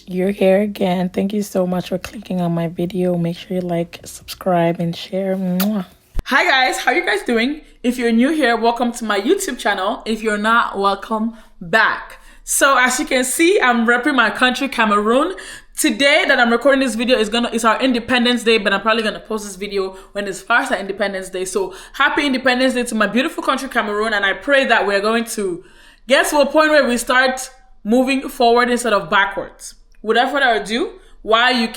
you're here again. Thank you so much for clicking on my video. Make sure you like, subscribe, and share. Mwah. Hi guys, how are you guys doing? If you're new here, welcome to my YouTube channel. If you're not, welcome back. So as you can see, I'm repping my country, Cameroon. Today that I'm recording this video is our Independence Day, but I'm probably gonna post this video when it's past our Independence Day. So happy Independence Day to my beautiful country, Cameroon, and I pray that we're going to get to a point where we start moving forward instead of backwards. Without further ado, why you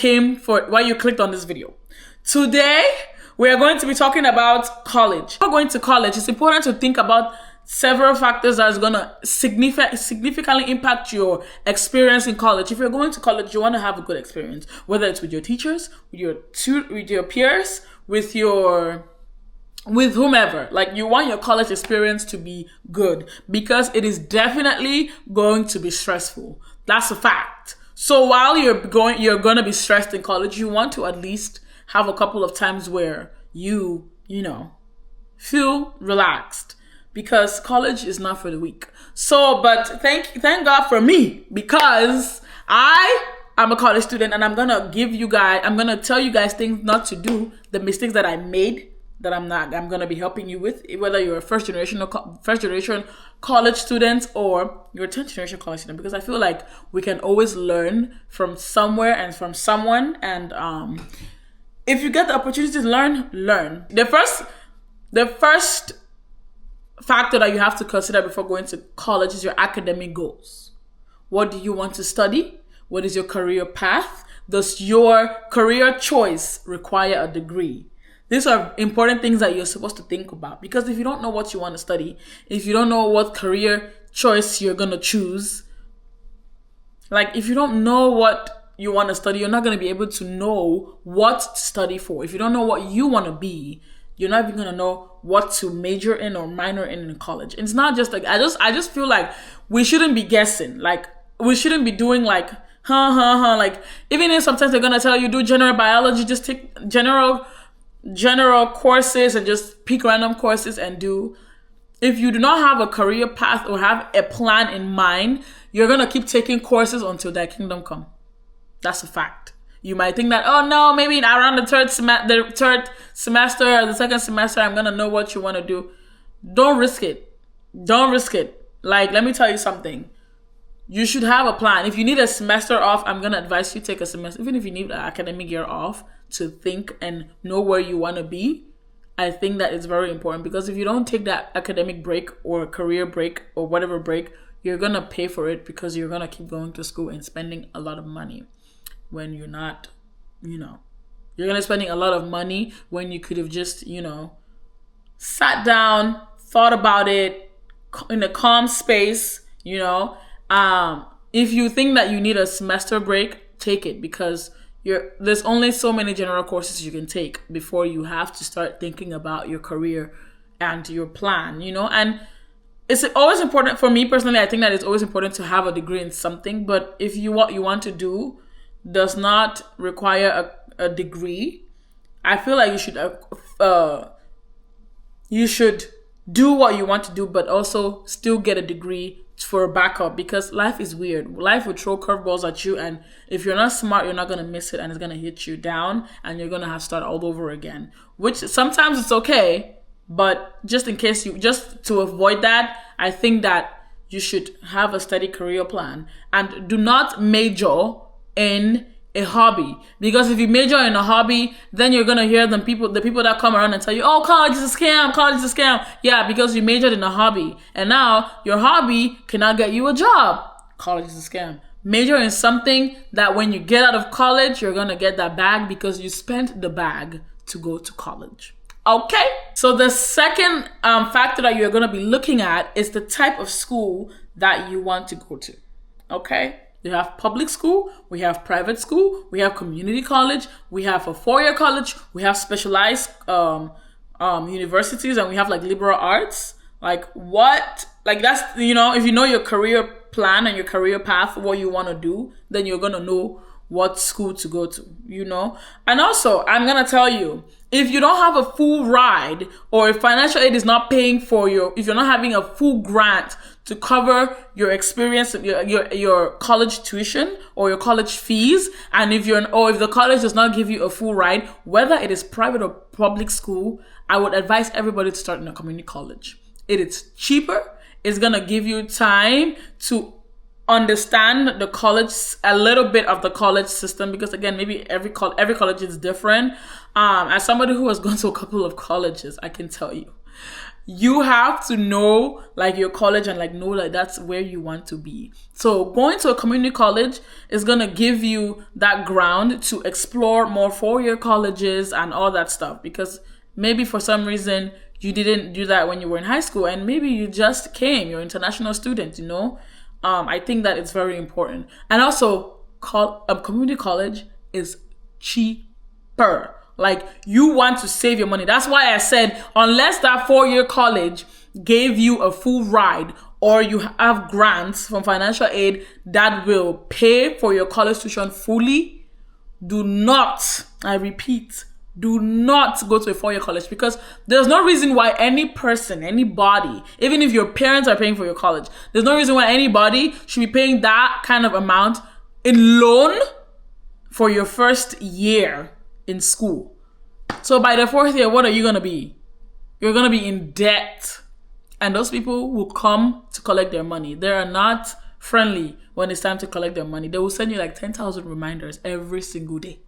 clicked on this video. Today, we are going to be talking about college. Before going to college, it's important to think about several factors that is going to significantly impact your experience in college. If you're going to college, you want to have a good experience, whether it's with your teachers, with your peers, with whomever. Like, you want your college experience to be good because it is definitely going to be stressful. That's a fact. So while you're going to be stressed in college, you want to at least have a couple of times where you feel relaxed, because college is not for the weak. So, but thank God for me, because I am a college student, and I'm gonna tell you guys things not to do, the mistakes that I made, that I'm gonna be helping you with, whether you're a first generation college student or you're a 10th generation college student, because I feel like we can always learn from somewhere and from someone. And if you get the opportunity to learn. The first factor that you have to consider before going to college is your academic goals. What do you want to study? What is your career path? Does your career choice require a degree? These are important things that you're supposed to think about, because if you don't know what you want to study, if you don't know what career choice you're going to choose, like if you don't know what you want to study, you're not going to be able to know what to study for. If you don't know what you want to be, you're not even going to know what to major in or minor in college. It's not just like, I just feel like we shouldn't be guessing. Like, we shouldn't be doing like, like, even if sometimes they're going to tell you do general biology, just take general courses and just pick random courses and do. If you do not have a career path or have a plan in mind, you're going to keep taking courses until that kingdom come. That's a fact. You might think that, oh no, maybe around the third semester or the second semester, I'm going to know what you want to do. Don't risk it. Don't risk it. Like, let me tell you something. You should have a plan. If you need a semester off, I'm going to advise you take a semester, even if you need an academic year off, to think and know where you want to be. I think that is very important, because if you don't take that academic break or career break or whatever break, you're going to pay for it, because you're going to keep going to school and spending a lot of money when you're not, you're going to be spending a lot of money when you could have just, sat down, thought about it in a calm space, If you think that you need a semester break, take it, because there's only so many general courses you can take before you have to start thinking about your career and your plan, and it's always important for me personally. I think that it's always important to have a degree in something, but if what you want to do does not require a degree, I feel like you should do what you want to do, but also still get a degree for a backup, because life is weird. Life will throw curveballs at you, and if you're not smart, you're not going to miss it, and it's going to hit you down, and you're going to have to start all over again, which sometimes it's okay, but just to avoid that, I think that you should have a steady career plan, and do not major in a hobby, because if you major in a hobby, then you're gonna hear the people that come around and tell you, oh, college is a scam. Yeah, because you majored in a hobby, and now your hobby cannot get you a job. College is a scam. Major in something that when you get out of college, you're gonna get that bag, because you spent the bag to go to college. Okay, so the second factor that you're gonna be looking at is the type of school that you want to go to. Okay. We have public school, we have private school, we have community college, we have a four-year college, we have specialized universities, and we have like liberal arts. Like that's, if you know your career plan and your career path, what you want to do, then you're going to know what school to go to, And also, I'm going to tell you, if you don't have a full ride, or if financial aid is not paying for if you're not having a full grant to cover your experience, your college tuition or your college fees, and if the college does not give you a full ride, whether it is private or public school, I would advise everybody to start in a community college. It is cheaper. It's going to give you time to understand the college, a little bit of the college system, because again, maybe every college is different. As somebody who has gone to a couple of colleges, I can tell you have to know like your college and like know like that's where you want to be. So going to a community college is going to give you that ground to explore more 4-year colleges and all that stuff, because maybe for some reason you didn't do that when you were in high school, and maybe you just you're an international student, I think that it's very important. And also, community college is cheaper. Like, you want to save your money. That's why I said, unless that 4-year college gave you a full ride, or you have grants from financial aid that will pay for your college tuition fully, do not, I repeat, do not go to a 4-year college, because there's no reason why anybody, even if your parents are paying for your college, there's no reason why anybody should be paying that kind of amount in loan for your first year in school. So by the 4th year, what are you going to be? You're going to be in debt. And those people will come to collect their money. They are not friendly when it's time to collect their money. They will send you like 10,000 reminders every single day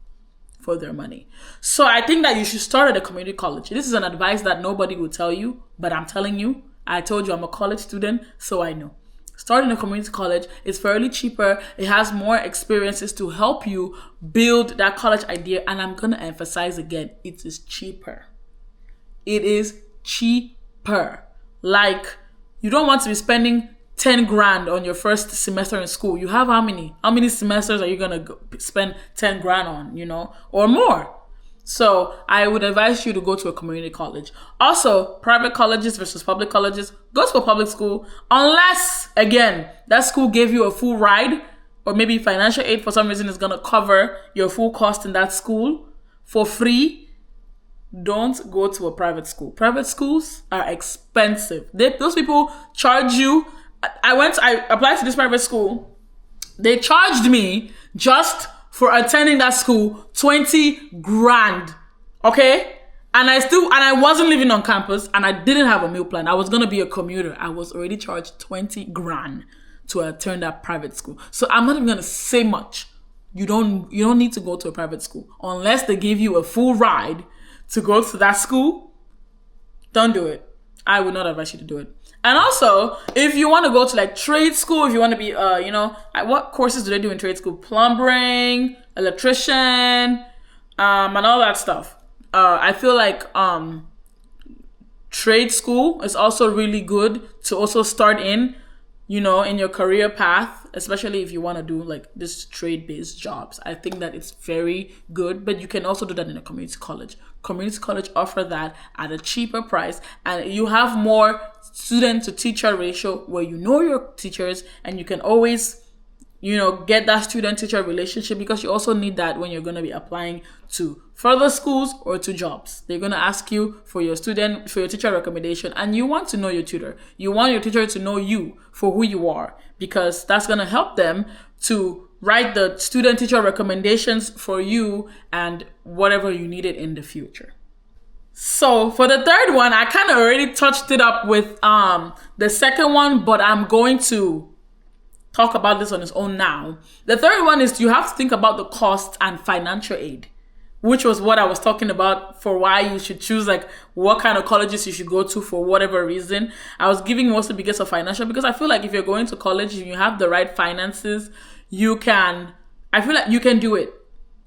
for their money. So I think that you should start at a community college. This is an advice that nobody will tell you, but I'm telling you. I told you I'm a college student, so I know. Start in a community college. It's fairly cheaper. It has more experiences to help you build that college idea. And I'm going to emphasize again, it is cheaper. It is cheaper. Like, you don't want to be spending 10 grand on your first semester in school. You have how many? How many semesters are you going to spend 10 grand on, or more? So I would advise you to go to a community college. Also, private colleges versus public colleges, go to a public school, unless, again, that school gave you a full ride, or maybe financial aid for some reason is going to cover your full cost in that school for free. Don't go to a private school. Private schools are expensive. Those people charge you. I applied to this private school. They charged me just for attending that school 20 grand. Okay? And I wasn't living on campus, and I didn't have a meal plan. I was going to be a commuter. I was already charged 20 grand to attend that private school. So I'm not even going to say much. You don't need to go to a private school unless they give you a full ride to go to that school. Don't do it. I would not advise you to do it. And also, if you want to go to like trade school, if you want to be, what courses do they do in trade school? Plumbing, electrician, and all that stuff. I feel like trade school is also really good to also start in your career path, especially if you want to do like this trade-based jobs. I think that it's very good, but you can also do that in a community college. Community college offer that at a cheaper price, and you have more student to teacher ratio where you know your teachers, and you can always get that student-teacher relationship, because you also need that when you're going to be applying to further schools or to jobs. They're going to ask you for your teacher recommendation, and you want to know your tutor. You want your teacher to know you for who you are, because that's going to help them to write the student-teacher recommendations for you and whatever you needed in the future. So for the third one, I kind of already touched it up with the second one, but I'm going to talk about this on its own now. The third one is you have to think about the cost and financial aid, which was what I was talking about for why you should choose like what kind of colleges you should go to for whatever reason. I was giving mostly because of financial, because I feel like if you're going to college and you have the right finances, I feel like you can do it.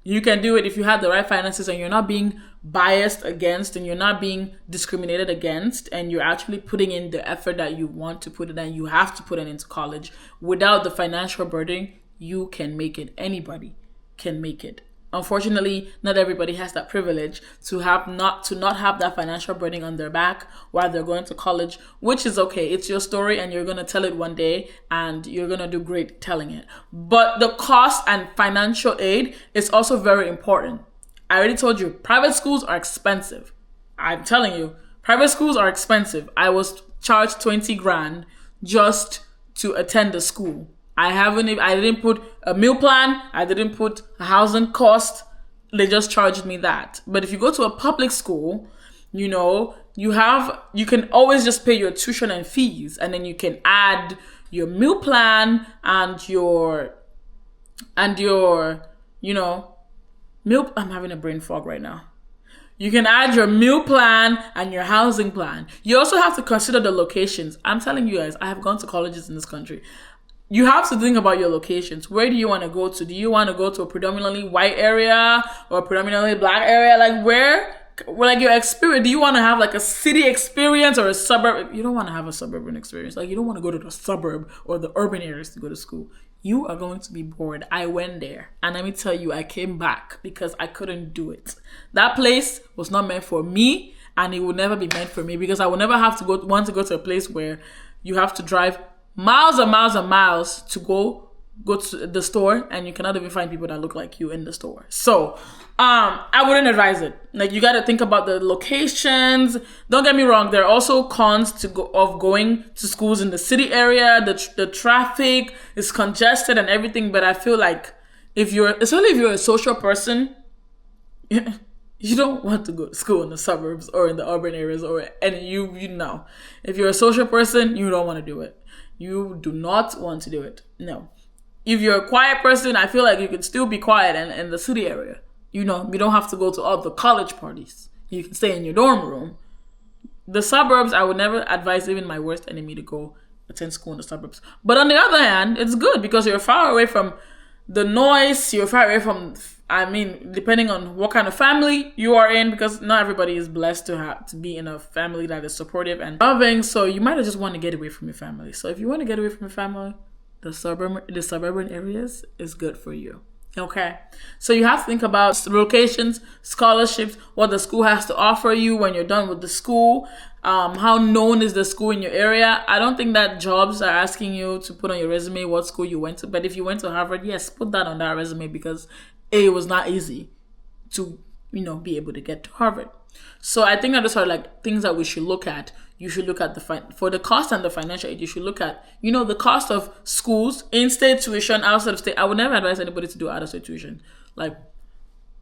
You can do it if you have the right finances and you're not being biased against and you're not being discriminated against, and you're actually putting in the effort that you want to put in and you have to put it into college. Without the financial burden, you can make it. Anybody can make it. unfortunately, not everybody has that privilege to not have that financial burden on their back while they're going to college, which is okay. It's your story and you're going to tell it one day and you're going to do great telling it. But the cost and financial aid is also very important. I already told you, private schools are expensive. I'm telling you, private schools are expensive. I was charged 20 grand just to attend the school. I didn't put a meal plan. I didn't put a housing cost. They just charged me that. But if you go to a public school, you can always just pay your tuition and fees, and then you can add your meal plan and your meal. I'm having a brain fog right now. You can add your meal plan and your housing plan. You also have to consider the locations. I'm telling you guys, I have gone to colleges in this country. You have to think about your locations. Where do you want to go to? Do you want to go to a predominantly white area or a predominantly black area? Like like your experience, do you want to have like a city experience or a suburb? You don't want to have a suburban experience. Like you don't want to go to the suburb or the urban areas to go to school. You are going to be bored. I went there and let me tell you, I came back because I couldn't do it. That place was not meant for me and it will never be meant for me because I will never want to go to a place where you have to drive miles and miles and miles to go to the store and you cannot even find people that look like you in the store. So I wouldn't advise it. Like you got to think about the locations. Don't get me wrong, there are also cons of going to schools in the city area. The traffic is congested and everything, but I feel like especially if you're a social person, you don't want to go to school in the suburbs or in the urban areas if you're a social person, you don't want to do it. You do not want to do it. No. If you're a quiet person, I feel like you can still be quiet in the city area. You don't have to go to all the college parties. You can stay in your dorm room. The suburbs, I would never advise even my worst enemy to go attend school in the suburbs. But on the other hand, it's good because you're far away from the noise. You're far away from, depending on what kind of family you are in, because not everybody is blessed to be in a family that is supportive and loving. So you might just want to get away from your family. So if you want to get away from your family, the suburban areas is good for you. Okay, so you have to think about locations, scholarships, what the school has to offer you when you're done with the school. How known is the school in your area? I don't think that jobs are asking you to put on your resume what school you went to. But if you went to Harvard, yes, put that on that resume because it was not easy to, be able to get to Harvard. So I think that those are like things that we should look at. You should look at for the cost and the financial aid. You should look at, the cost of schools, in-state tuition, outside of state. I would never advise anybody to do out-of-state tuition. Like,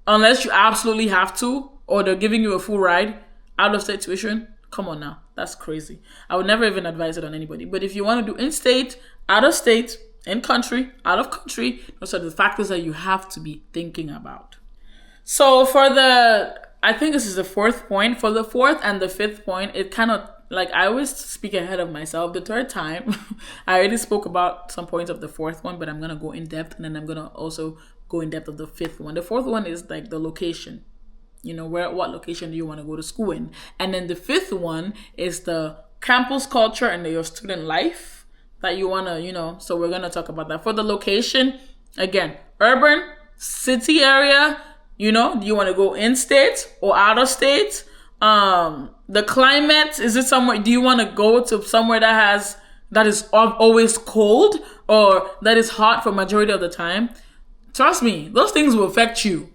unless you absolutely have to, or they're giving you a full ride, out-of-state tuition, come on now. That's crazy. I would never even advise it on anybody. But if you want to do in-state, out-of-state, in-country, out-of-country, those are the factors that you have to be thinking about. So I think this is the fourth point. For the fourth and the fifth point, it kind of, I always speak ahead of myself. The third time, I already spoke about some points of the fourth one, but I'm going to go in depth and then I'm going to also go in depth of the fifth one. The fourth one is like the location. What location do you want to go to school in? And then the fifth one is the campus culture and your student life that you want to, so we're going to talk about that. For the location, again, urban, city area, do you want to go in state or out of state? The climate, is it somewhere, do you want to go to somewhere that is always cold or that is hot for majority of the time? Trust me, those things will affect you.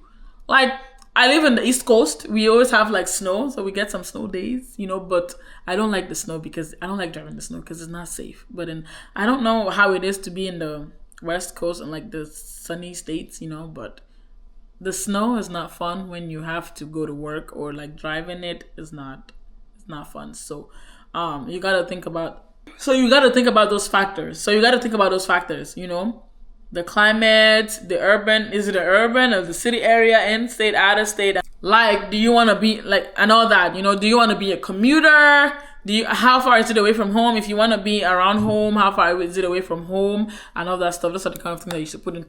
Like, I live in the East Coast. We always have snow, so we get some snow days, but I don't like the snow because I don't like driving the snow because it's not safe. But I don't know how it is to be in the West Coast and the sunny states, but the snow is not fun when you have to go to work or driving it is not fun. So you got to think about those factors. The climate, the urban, is it an urban or the city area, in state, out of state? Do you want to be and all that, do you want to be a commuter? How far is it away from home? If you want to be around home, how far is it away from home? And all that stuff. Those are the kind of things that you should put in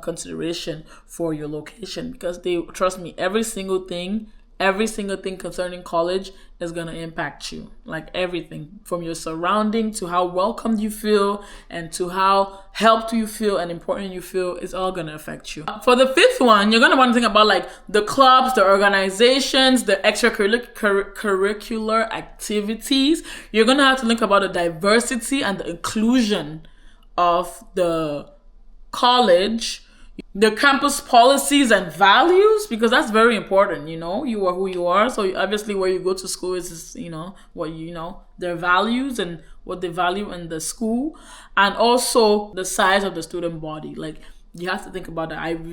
consideration for your location because trust me, every single thing every single thing concerning college is going to impact you. Like everything from your surrounding to how welcomed you feel and to how helped you feel and important you feel is all going to affect you. For the fifth one, you're going to want to think about like the clubs, the organizations, the extracurricular activities. You're going to have to think about the diversity and the inclusion of the college, the campus policies and values, because that's very important. You know, you are who you are, so obviously where you go to school is, you know, what, you know, their values and what they value in the school, and also the size of the student body. Like, you have to think about that. If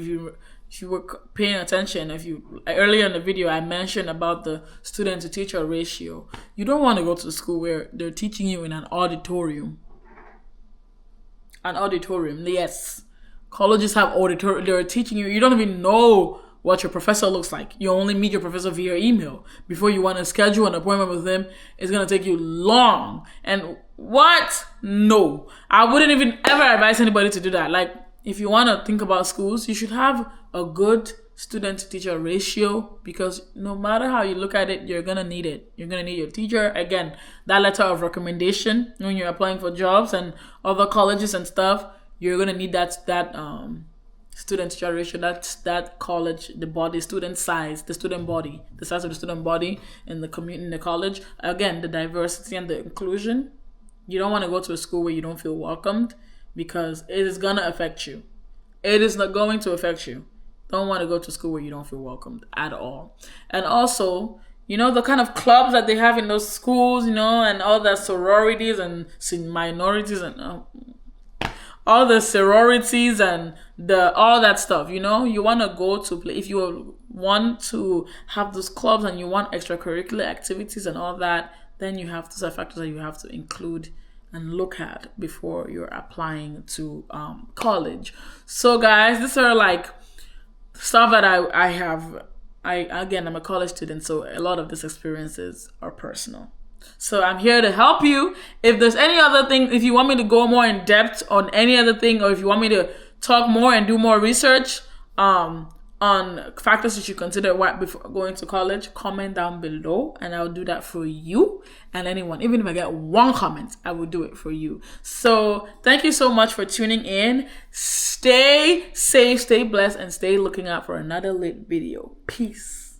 you were paying attention, earlier in the video I mentioned about the student to teacher ratio. You don't want to go to school where they're teaching you in an auditorium. Yes. Colleges have auditorium. They're teaching you. You don't even know what your professor looks like. You only meet your professor via email. Before you want to schedule an appointment with them, it's going to take you long. And what? No. I wouldn't even ever advise anybody to do that. Like, if you want to think about schools, you should have a good student-to-teacher ratio, because no matter how you look at it, you're going to need it. You're going to need your teacher. Again, that letter of recommendation when you're applying for jobs and other colleges and stuff, you're going to need that student-teacher ratio, that college, the body, student size, the student body, the size of the student body in the community, in the college. Again, the diversity and the inclusion. You don't want to go to a school where you don't feel welcomed, because it is going to affect you. It is not going to affect you. Don't want to go to school where you don't feel welcomed at all. And also, you know, the kind of clubs that they have in those schools, you know, and all the sororities and minorities and all the sororities and all that stuff, you know, you want to go to play. If you want to have those clubs and you want extracurricular activities and all that, then you have those factors that you have to include and look at before you're applying to college. So guys, these are like stuff that I have. Again, I'm a college student, so a lot of these experiences are personal. So I'm here to help you. If there's any other thing, if you want me to go more in depth on any other thing, or if you want me to talk more and do more research on factors you should consider before going to college, comment down below and I'll do that for you and anyone. Even if I get one comment, I will do it for you. So thank you so much for tuning in. Stay safe, stay blessed, and stay looking out for another lit video. Peace.